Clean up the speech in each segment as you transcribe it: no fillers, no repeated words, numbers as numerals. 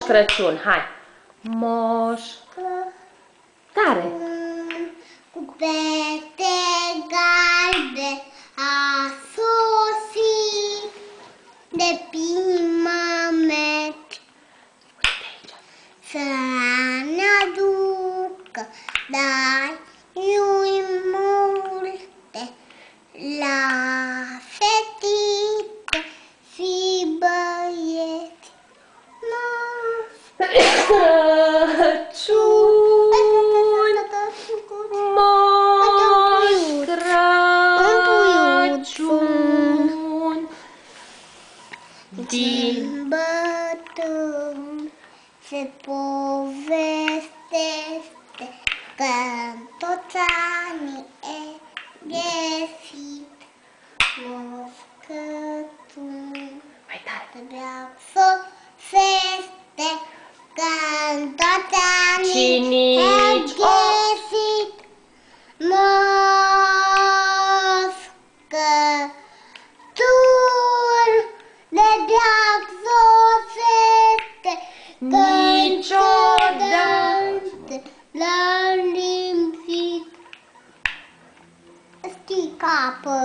Crăciun, hai. Moș. Tare. Cu pete galbe a sosit de prima meci. Să ne aducă dar lui multe la fetițe și băieți. Moș Crăciun. Din bătrân se povestește că în toți anii e găsit Moș Crăciun. Mai tare. Trebuia să feste că în toți anii Și e nici găsit Moș Crăciun. Trebuia să feste că niciodată l-am lipsit. Știi capă.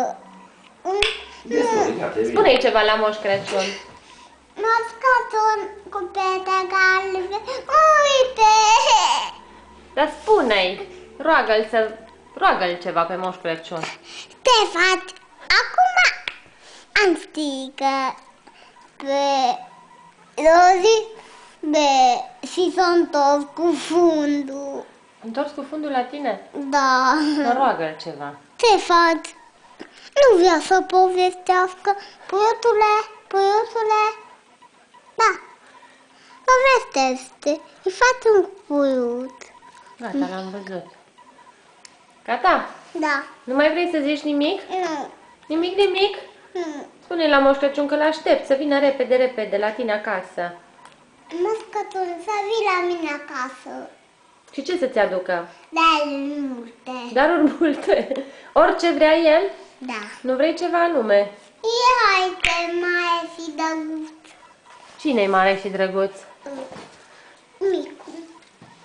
spune-i ceva la Moș Crăciun. Moș Crăciun cu pete galbe. Uite! Dar spune-i, roagă-l ceva pe Moș Crăciun. Ștefan, acum am strigat pe Rozi și s-a întors cu fundul. Întors cu fundul la tine? Da. Roagă-l ceva. Ștefan, nu vrea să povestească. Puiutule. Da. Povestește. Îi faci un puiut. Gata, l-am văzut. Gata? Da. Nu mai vrei să zici nimic? Nu. Nimic? Spune-i la Moș Crăciun că l-aștept să vină repede la tine acasă. Moș Crăciun, să vii la mine acasă. Și ce să-ți aducă? Daruri multe. Daruri multe. Orice vrea el? Da. Nu vrei ceva anume? E haite mai și drăguț. Cine-i mare și drăguț?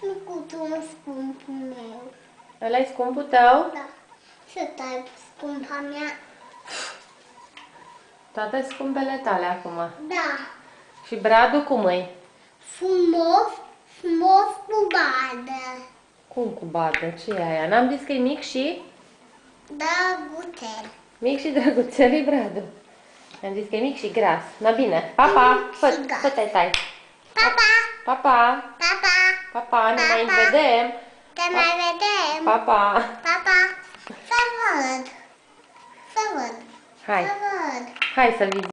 Micuțul scumpul meu. Ăla-i scumpul tău? Da. Să tai scumpa mea. Toate scumpele tale acum. Da. Și bradul cum-i? Frumos cu badă. Cum cu badă? Ce e aia? N-am zis că e mic și? Drăguțel. Mic și drăguțel-i bradul. Am zis că e mic și gras. Na bine. Pa! Fă tai. Pa! Pa! Ne mai vedem. Te mai vedem. Pa! Să văd. Hai să-l vizităm.